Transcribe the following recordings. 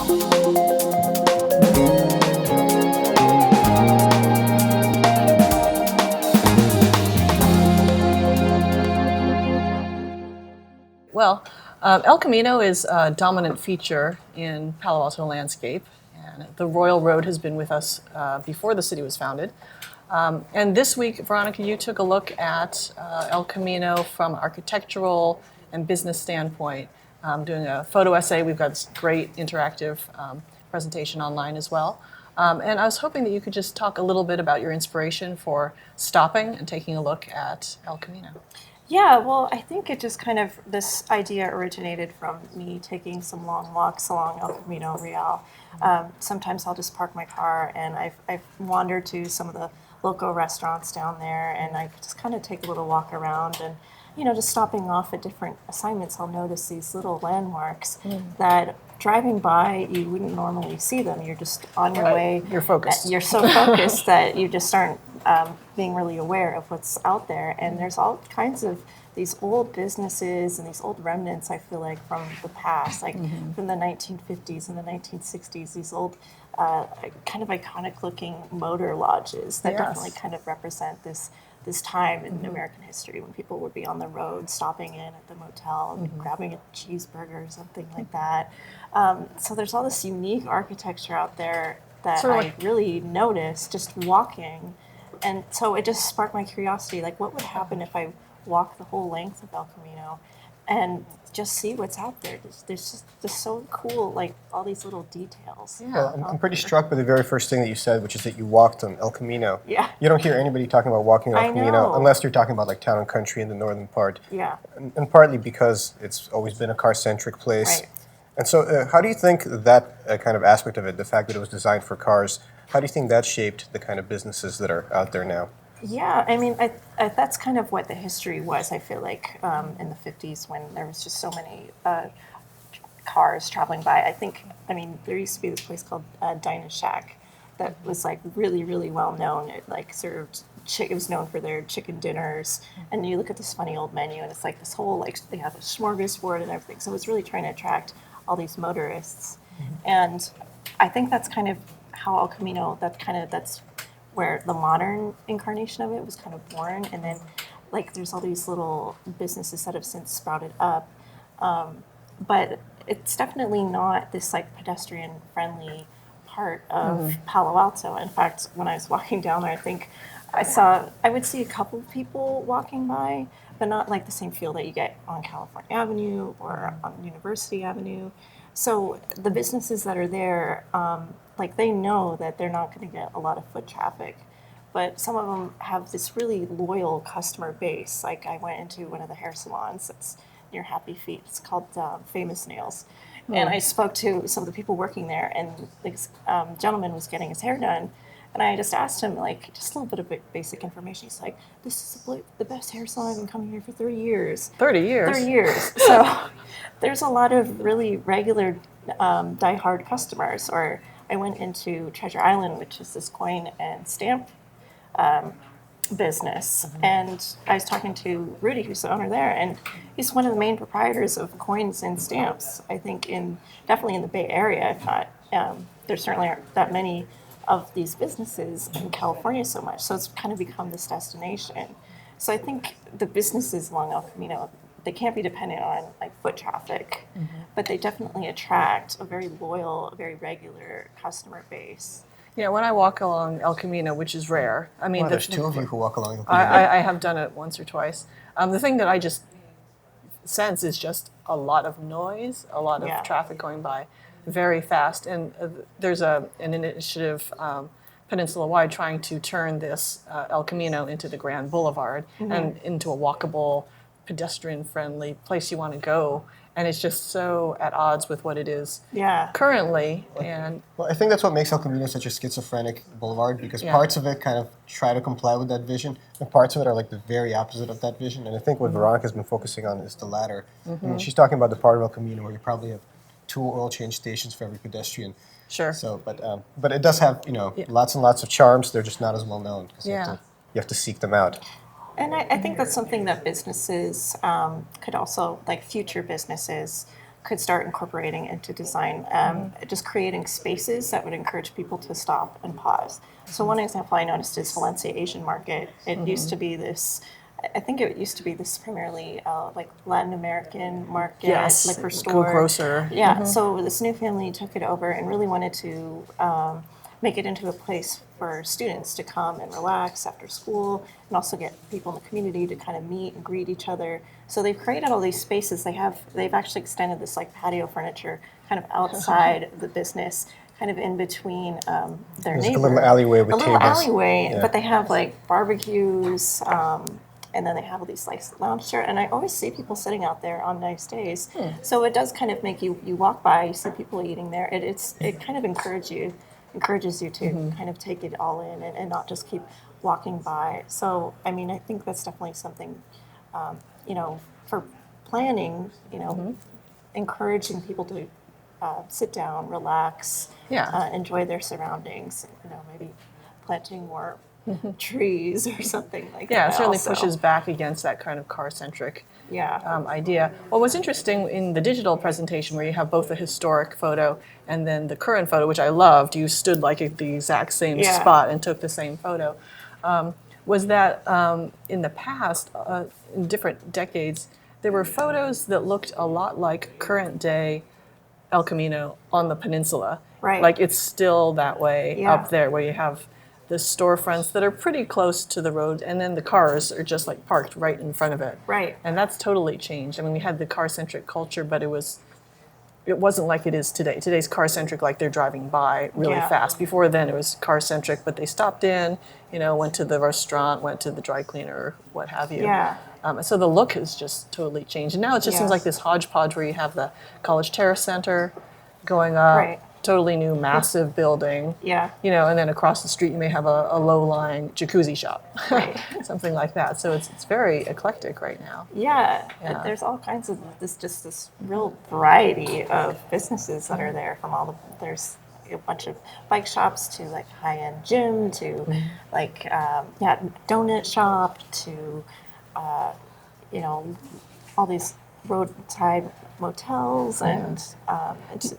Well, El Camino is a dominant feature in Palo Alto landscape, and the Royal Road has been with us before the city was founded. And this week, Veronica, you took a look at El Camino from architectural and business standpoint, doing a photo essay. We've got this great interactive presentation online as well. And I was hoping that you could just talk a little bit about your inspiration for stopping and taking a look at El Camino. Yeah, well, I think it just kind of, this idea originated from me taking some long walks along El Camino Real. Sometimes I'll just park my car and I've wandered to some of the local restaurants down there, and I just kind of take a little walk around and, just stopping off at different assignments, I'll notice these little landmarks that driving by, you wouldn't normally see them. You're just on your way. You're focused. You're so focused that you just aren't being really aware of what's out there. And there's all kinds of these old businesses and these old remnants, I feel like, from the past, like from the 1950s and the 1960s, these old kind of iconic looking motor lodges that definitely kind of represent this time in American history when people would be on the road, stopping in at the motel, and grabbing a cheeseburger or something like that. So there's all this unique architecture out there that I really noticed just walking. And so it just sparked my curiosity, like what would happen if I walked the whole length of El Camino and just see what's out there. There's just so cool, like all these little details. Yeah, well, I'm pretty struck by the very first thing that you said, which is that you walked on El Camino. Yeah. You don't hear anybody talking about walking El Camino know. unless you're talking about like town and country in the northern part. Yeah. And partly because it's always been a car-centric place. Right. And so how do you think that kind of aspect of it, the fact that it was designed for cars, how do you think that shaped the kind of businesses that are out there now? Yeah, I mean, I that's kind of what the history was, I feel like, in the 50s when there was just so many cars traveling by. I mean, there used to be this place called Dinah Shack that was like really, really well known. It like served, it was known for their chicken dinners. And you look at this funny old menu and it's like this whole, like they have a smorgasbord and everything. So it's really trying to attract all these motorists. And I think that's kind of how El Camino, that's where the modern incarnation of it was kind of born. And then like there's all these little businesses that have since sprouted up. But it's definitely not this like pedestrian friendly part of Palo Alto. In fact, when I was walking down there, I think I would see a couple of people walking by, but not like the same feel that you get on California Avenue or on University Avenue. So the businesses that are there, like they know that they're not going to get a lot of foot traffic, but some of them have this really loyal customer base. Like I went into one of the hair salons that's near Happy Feet. It's called Famous Nails. And I spoke to some of the people working there, and this gentleman was getting his hair done. And I just asked him, like, just a little bit of basic information. He's like, this is the best hair salon. I've been coming here for 30 years. 30 years? 30 years. So there's a lot of really regular diehard customers. Or I went into Treasure Island, which is this coin and stamp business. And I was talking to Rudy, who's the owner there, and he's one of the main proprietors of coins and stamps, I think, definitely in the Bay Area, if not. There certainly aren't that many of these businesses in California so much. So it's kind of become this destination. So I think the businesses along El Camino, they can't be dependent on like foot traffic, but they definitely attract a very loyal, very regular customer base. Yeah, when I walk along El Camino, which is rare, I mean, There's two of you who walk along El Camino. I have done it once or twice. The thing that I just sense is just a lot of noise, a lot of traffic going by very fast. And there's an initiative peninsula-wide trying to turn this El Camino into the Grand Boulevard and into a walkable, pedestrian-friendly place you want to go. And it's just so at odds with what it is currently. And well, I think that's what makes El Camino such a schizophrenic boulevard, because parts of it kind of try to comply with that vision, and parts of it are like the very opposite of that vision. And I think what Veronica's been focusing on is the latter. I mean, she's talking about the part of El Camino where you probably have 2 oil change stations for every pedestrian. Sure. So, but it does have lots and lots of charms. They're just not as well known because you have to seek them out. And I think that's something that businesses could also, like future businesses, could start incorporating into design, just creating spaces that would encourage people to stop and pause. So one example I noticed is Valencia Asian Market. It used to be this, I think it used to be this primarily like Latin American market, Yes, liquor store. grocer. Yeah, so this new family took it over and really wanted to make it into a place for students to come and relax after school, and also get people in the community to kind of meet and greet each other. So they've created all these spaces. They've actually extended this like patio furniture kind of outside of the business, kind of in between their There's like neighbor. a little alleyway with a little tables. alleyway, Yeah. but they have like barbecues, and then they have all these like lounge chairs. And I always see people sitting out there on nice days. So it does kind of make you walk by, you see people eating there. It kind of encourages you to kind of take it all in and not just keep walking by. So I mean, I think that's definitely something, for planning, encouraging people to sit down, relax, Yeah. enjoy their surroundings, maybe planting more trees or something like Yeah, that. it certainly also. pushes back against that kind of car-centric Yeah. idea. Well, what's interesting in the digital presentation, where you have both the historic photo and then the current photo, which I loved, you stood like at the exact same Yeah. spot and took the same photo, was that in the past, in different decades, there were photos that looked a lot like current day El Camino on the peninsula. Right. Like it's still that way Yeah. up there, where you have the storefronts that are pretty close to the road, and then the cars are just like parked right in front of it. Right. And that's totally changed. I mean, we had the car-centric culture, but it wasn't like it is today. Today's car-centric, like they're driving by really Yeah. fast. Before then, it was car-centric, but they stopped in, went to the restaurant, went to the dry cleaner, what have you. Yeah. So the look has just totally changed. And now it just seems Yes. like this hodgepodge where you have the College Terrace Center going up, Right. totally new, massive building. Yeah. And then across the street you may have a low-lying jacuzzi shop, Right. something like that. So it's very eclectic right now. Yeah, Yeah. there's all kinds of this real variety of businesses that are there there's a bunch of bike shops to like high-end gym to like donut shop to all these roadside motels and it's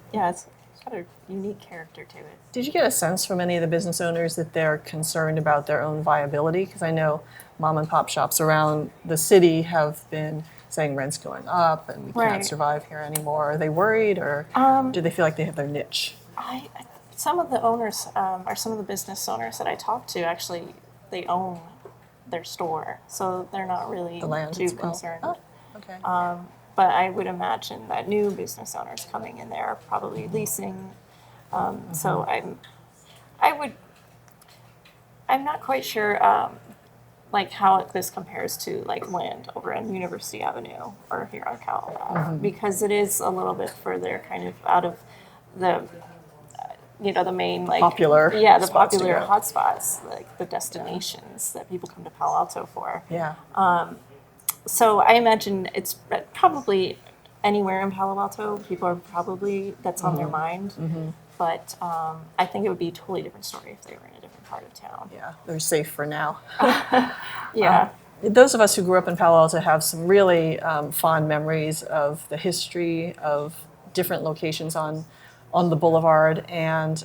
got a unique character to it. Did you get a sense from any of the business owners that they're concerned about their own viability? Because I know mom and pop shops around the city have been saying rent's going up and we Right. can't survive here anymore. Are they worried, or do they feel like they have their niche? Some of the owners, or some of the business owners that I talked to, actually, they own their store, so they're not really The land too as well? concerned. Oh, okay. But I would imagine that new business owners coming in there are probably leasing. So I'm not quite sure, like how this compares to like land over on University Avenue or here on Cal, because it is a little bit further, kind of out of the, the main like Popular the spots to popular go. hotspots, like the destinations that people come to Palo Alto for. Yeah. So I imagine it's probably anywhere in Palo Alto, people are probably, that's on their mind. But I think it would be a totally different story if they were in a different part of town. Yeah, they're safe for now. Yeah. Those of us who grew up in Palo Alto have some really fond memories of the history of different locations on the boulevard, and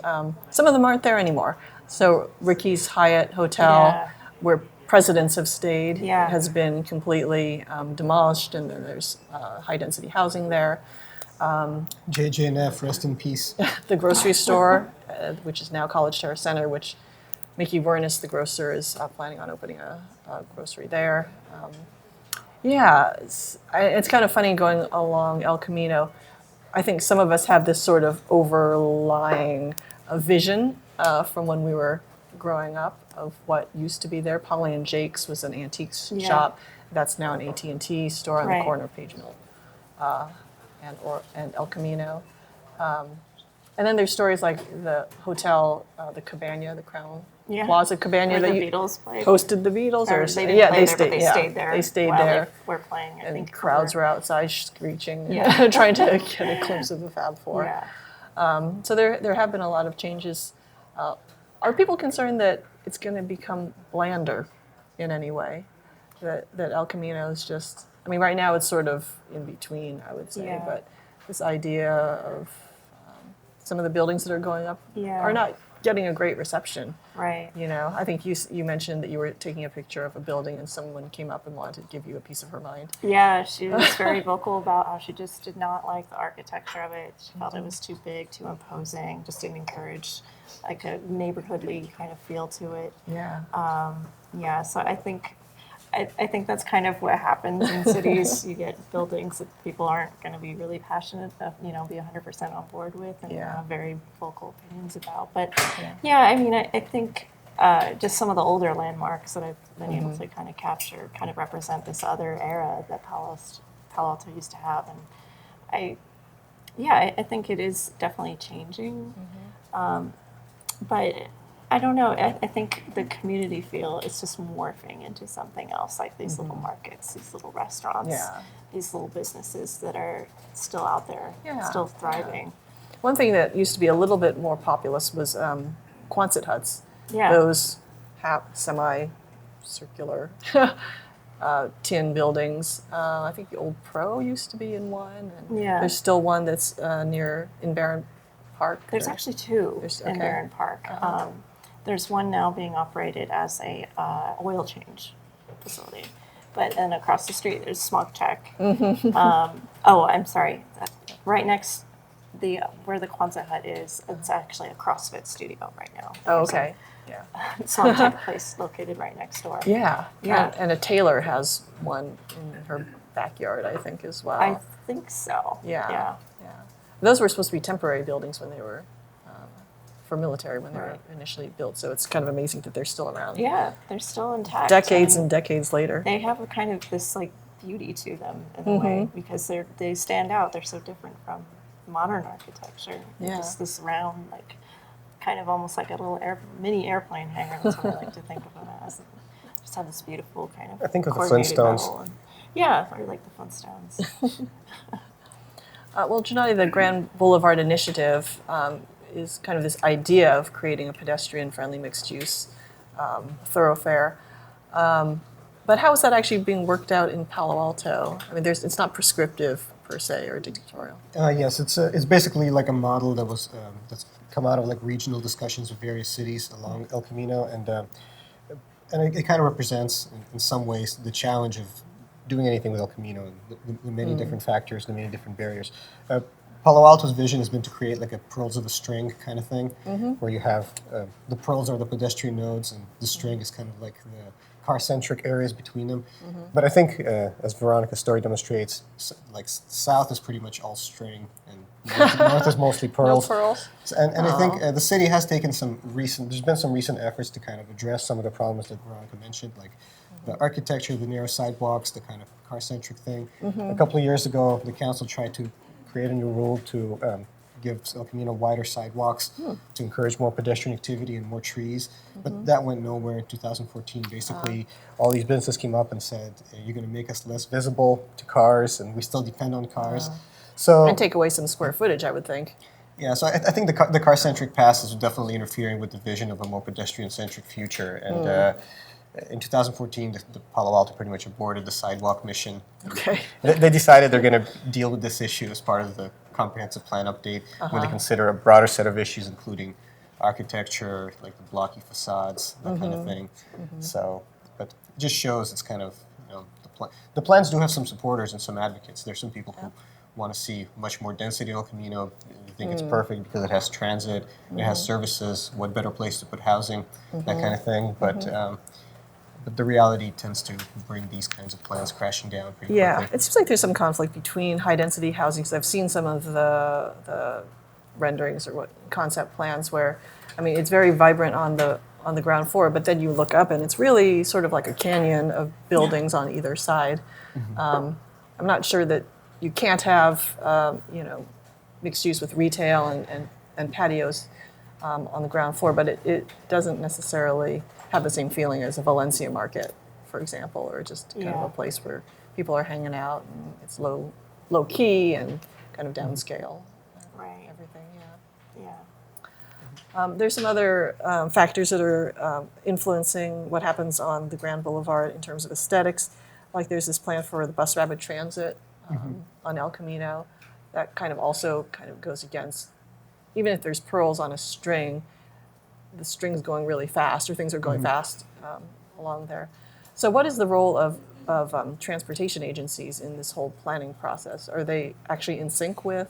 some of them aren't there anymore. So Ricky's Hyatt Hotel, Yeah. where presidents have stayed, Yeah. has been completely demolished, and then there's high-density housing there. JJ&F, rest in peace. The grocery store, which is now College Terrace Center, which Mickey Wernis, the grocer, is planning on opening a grocery there. It's kind of funny going along El Camino. I think some of us have this sort of overlying vision from when we were growing up of what used to be there. Polly and Jake's was an antiques shop. That's now an AT&T store on the Right. corner of Page Mill and El Camino. And then there's stories like the hotel, the Cabana, the Crown Yeah. Plaza Cabana Where that the you Beatles played. hosted the Beatles, Or or they didn't play there, but they stayed there. They stayed while there, they were playing. I and think crowds for- were outside screeching, Yeah. trying to get a glimpse of the Fab Four. Yeah. So there have been a lot of changes. Are people concerned that it's going to become blander in any way? That El Camino is just, I mean, right now it's sort of in between, I would say, Yeah. but this idea of some of the buildings that are going up Yeah. are not getting a great reception. Right. You know, I think you mentioned that you were taking a picture of a building and someone came up and wanted to give you a piece of her mind. Yeah, she was very vocal about how she just did not like the architecture of it. She felt it was too big, too imposing, just didn't encourage like a neighborhoodly kind of feel to it. Yeah. Yeah, so I think that's kind of what happens in cities. You get buildings that people aren't going to be really passionate, be 100% on board with, and Yeah. have very vocal opinions about. But Yeah. yeah, I mean, I think just some of the older landmarks that I've been able to kind of capture kind of represent this other era that Palo Alto used to have, and I think it is definitely changing. But I don't know. I think the community feel is just morphing into something else, like these little markets, these little restaurants, Yeah. these little businesses that are still out there, Yeah. still thriving. One thing that used to be a little bit more populous was Quonset huts. Yeah. Those semi-circular tin buildings. I think the old Pro used to be in one. And Yeah. There's still one that's in Barron Park. There's actually two There's- in okay. Barron Park. There's one now being operated as a oil change facility, but then across the street there's Smog Check. I'm sorry. Right next where the Quonset hut is, it's actually a CrossFit studio right now. Oh, okay. Yeah. Smog Check place located right next door. Yeah. Yeah. And a tailor has one in her backyard, I think, as well. I think so. Yeah. Yeah. Yeah. Those were supposed to be temporary buildings when they were for military when they were Right. initially built. So it's kind of amazing that they're still around. Yeah, they're still intact. Decades and and decades later. they have a kind of this like beauty to them in a way because they stand out. They're so different from modern architecture. Yeah. Just this round, like kind of almost like a little mini airplane hangar. That's what I like to think of them as. And just have this beautiful kind of. I think of the coordinated Flintstones. level and- yeah, or like the Flintstones. Well, Gennady, the Grand Boulevard Initiative is kind of this idea of creating a pedestrian-friendly mixed-use thoroughfare. But how is that actually being worked out in Palo Alto? I mean, it's not prescriptive per se or dictatorial. Yes, it's basically like a model that was that's come out of like regional discussions with various cities along El Camino, and it kind of represents in some ways the challenge of doing anything with El Camino, and the many different factors, the many different barriers. Palo Alto's vision has been to create like a pearls of a string kind of thing, where you have the pearls are the pedestrian nodes, and the string is kind of like the car-centric areas between them. But I think, as Veronica's story demonstrates, like south is pretty much all string, and north is mostly pearls. No pearls? And I think the city has taken there's been some recent efforts to kind of address some of the problems that Veronica mentioned, like the architecture, the narrow sidewalks, the kind of car-centric thing. A couple of years ago, the council tried to create a new rule to give El Camino wider sidewalks to encourage more pedestrian activity and more trees. But that went nowhere in 2014. Basically, all these businesses came up and said, you're going to make us less visible to cars, and we still depend on cars. So And take away some square footage, I would think. yeah, so I think the car-centric pass is definitely interfering with the vision of a more pedestrian-centric future. And in 2014, the Palo Alto pretty much aborted the sidewalk mission. Okay. They decided they're going to deal with this issue as part of the comprehensive plan update, where they consider a broader set of issues, including architecture, like the blocky facades, that kind of thing. So, but it just shows it's kind of, the plans do have some supporters and some advocates. There's some people who want to see much more density in El Camino. They think it's perfect because it has transit, it has services. What better place to put housing, that kind of thing. But the reality tends to bring these kinds of plans crashing down pretty quickly. It seems like there's some conflict between high-density housing, because I've seen some of the renderings or concept plans where, I mean, it's very vibrant on the ground floor, but then you look up and it's really sort of like a canyon of buildings on either side. I'm not sure that you can't have, mixed use with retail and patios on the ground floor, but it doesn't necessarily have the same feeling as a Valencia market, for example, or just kind of a place where people are hanging out and it's low key and kind of downscale. Right. Everything, Yeah. there's some other factors that are influencing what happens on the Grand Boulevard in terms of aesthetics. Like there's this plan for the bus rapid transit on El Camino. that kind of also kind of goes against, even if there's pearls on a string, the string's going really fast or things are going fast along there. So what is the role of transportation agencies in this whole planning process? Are they actually in sync with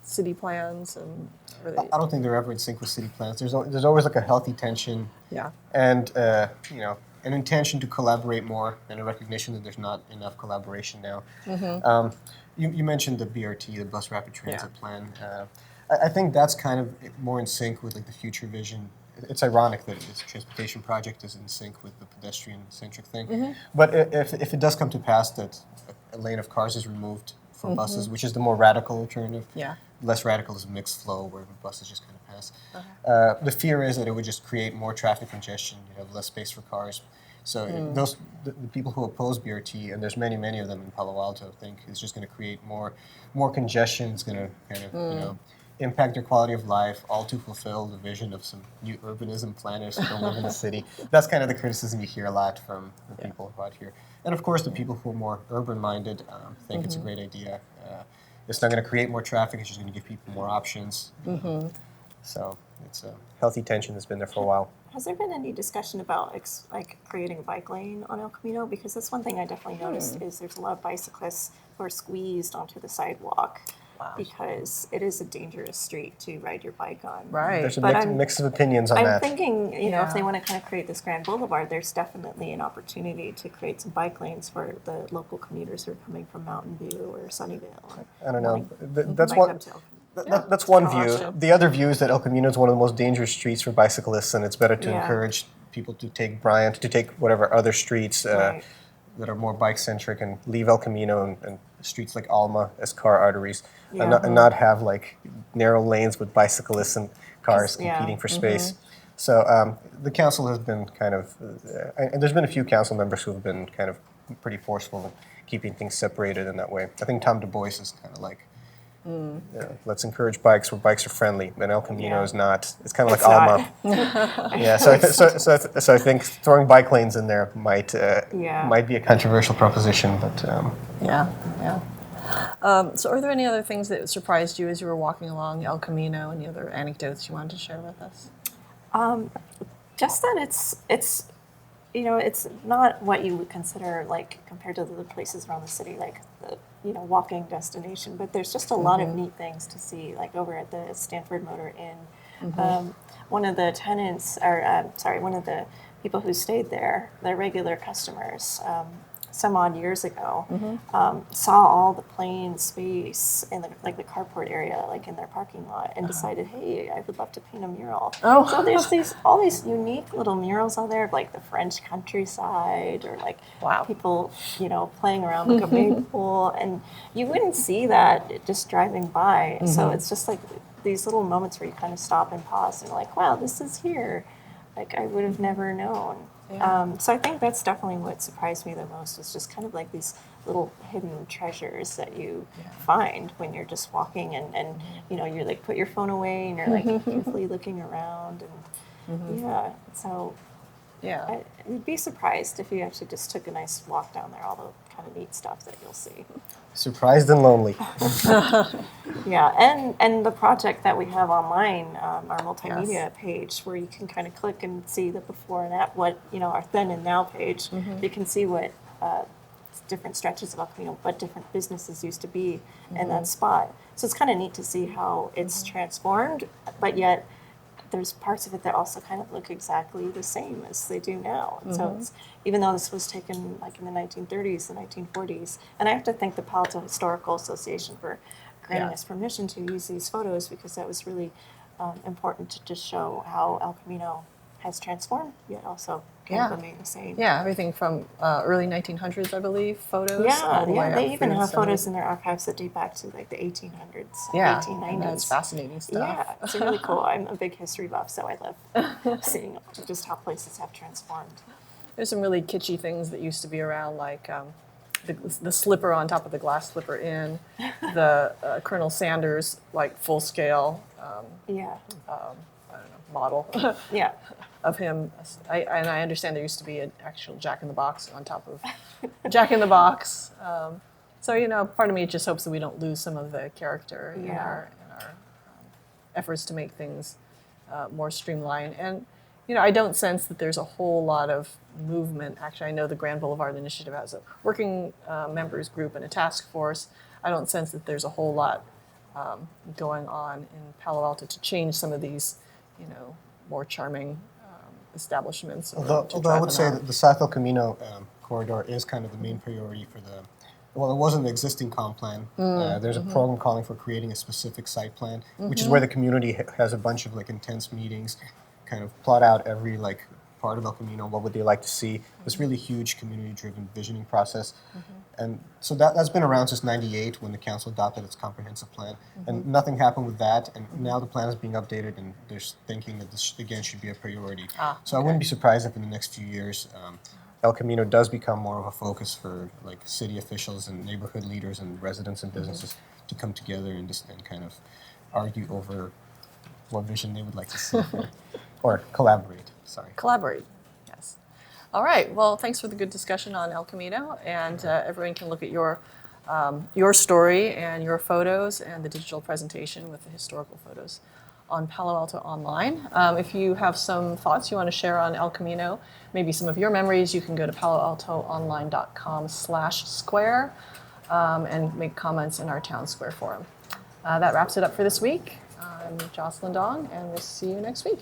city plans, and are they? I don't think they're ever in sync with city plans. There's always like a healthy tension, Yeah. and an intention to collaborate more, and a recognition that there's not enough collaboration now. You mentioned the BRT, the Bus Rapid Transit Plan. I think that's kind of more in sync with like the future vision. It's ironic that this transportation project is in sync with the pedestrian-centric thing. But if it does come to pass that a lane of cars is removed for buses, which is the more radical alternative, Yeah. less radical is a mixed flow where the buses just kind of pass. The fear is that it would just create more traffic congestion. You'd have less space for cars. So the people who oppose BRT, and there's many of them in Palo Alto, think is just going to create more congestion. It's going to kind of impact their quality of life, all to fulfill the vision of some new urbanism planners who don't live in the city. That's kind of the criticism you hear a lot from the people out here. And of course, the people who are more urban-minded think it's a great idea. It's not going to create more traffic, it's just going to give people more options. So it's a healthy tension that's been there for a while. Has there been any discussion about like creating a bike lane on El Camino? Because that's one thing I definitely noticed is there's a lot of bicyclists who are squeezed onto the sidewalk. Wow. Because it is a dangerous street to ride your bike on. Right. There's a But mix of opinions on I'm that. thinking, if they Yeah. want to kind of create this grand boulevard, there's definitely an opportunity to create some bike lanes for the local commuters who are coming from Mountain View or Sunnyvale. I don't know. Wanting- That's might one. come to El That's one An view. option. The other view is that El Camino is one of the most dangerous streets for bicyclists, and it's better to Yeah. encourage people to take Bryant, to take whatever other streets Right. that are more bike-centric, and leave El Camino and streets like Alma as car arteries, Yeah. and not have like narrow lanes with bicyclists and cars Yeah. competing for space. So the council has been kind of, and there's been a few council members who have been kind of pretty forceful in keeping things separated in that way. I think Tom Du Bois is kind of like, let's encourage bikes where bikes are friendly, and El Camino Yeah. is not. It's kind of like It's Alma. not. Yeah, so I think throwing bike lanes in there might Yeah. might be a controversial proposition, but Yeah. So are there any other things that surprised you as you were walking along El Camino? Any other anecdotes you wanted to share with us? Just that it's it's not what you would consider like compared to the other places around the city, like the walking destination. But there's just a lot of neat things to see, like over at the Stanford Motor Inn. One of the tenants, or one of the people who stayed there, their regular customers, some odd years ago, saw all the plain space in the carport area, like in their parking lot, and decided, hey, I would love to paint a mural. Oh. So there's all these unique little murals out there of like the French countryside, or like Wow. people, playing around like a big pool, and you wouldn't see that just driving by. So it's just like these little moments where you kind of stop and pause and like, wow, this is here. Like I would have never known. Yeah. So I think that's definitely what surprised me the most, was just kind of like these little hidden treasures that you find when you're just walking, and you're like put your phone away and you're like carefully looking around, and so Yeah. I'd be surprised if you actually just took a nice walk down there, all the kind of neat stuff that you'll see. surprised and lonely. Yeah, and the project that we have online, our multimedia page, where you can kind of click and see the before and at what, our then and now page. You can see what different stretches of El Camino, what different businesses used to be in that spot. So it's kind of neat to see how it's transformed, but yet there's parts of it that also kind of look exactly the same as they do now. And so it's, even though this was taken like in the 1930s, the 1940s, and I have to thank the Palo Alto Historical Association for granting us permission to use these photos, because that was really important to just show how El Camino has transformed, yet also kind of remained the same. Yeah, everything from early 1900s, I believe, photos. all the way up They even through have some of photos the- in their archives that date back to like the 1800s, Yeah, 1890s. that's fascinating stuff. Yeah, it's really cool. I'm a big history buff, so I love seeing just how places have transformed. There's some really kitschy things that used to be around, like the slipper on top of the glass slipper inn, the Colonel Sanders, like full-scale Yeah, model yeah, of him. And I understand there used to be an actual Jack in the Box on top of Jack in the Box. So, part of me just hopes that we don't lose some of the character in our efforts to make things more streamlined. And, I don't sense that there's a whole lot of movement. Actually, I know the Grand Boulevard Initiative has a working members group and a task force. I don't sense that there's a whole lot going on in Palo Alto to change some of these, more charming establishments. Although I would say that the South El Camino corridor is kind of the main priority for well, it wasn't the existing comp plan. There's a program calling for creating a specific site plan, which is where the community has a bunch of intense meetings, kind of plot out every part of El Camino, what would they like to see. This really huge community-driven visioning process. And so that's been around since '98 when the council adopted its comprehensive plan. And nothing happened with that. And now the plan is being updated and they're thinking that this, again, should be a priority. So I wouldn't be surprised if in the next few years, El Camino does become more of a focus for city officials and neighborhood leaders and residents and businesses to come together and kind of argue over what vision they would like to see or collaborate. Collaborate, yes. All right, well, thanks for the good discussion on El Camino, and everyone can look at your story and your photos and the digital presentation with the historical photos on Palo Alto Online. If you have some thoughts you want to share on El Camino, maybe some of your memories, you can go to paloaltoonline.com/square and make comments in our town square forum. That wraps it up for this week. I'm Jocelyn Dong, and we'll see you next week.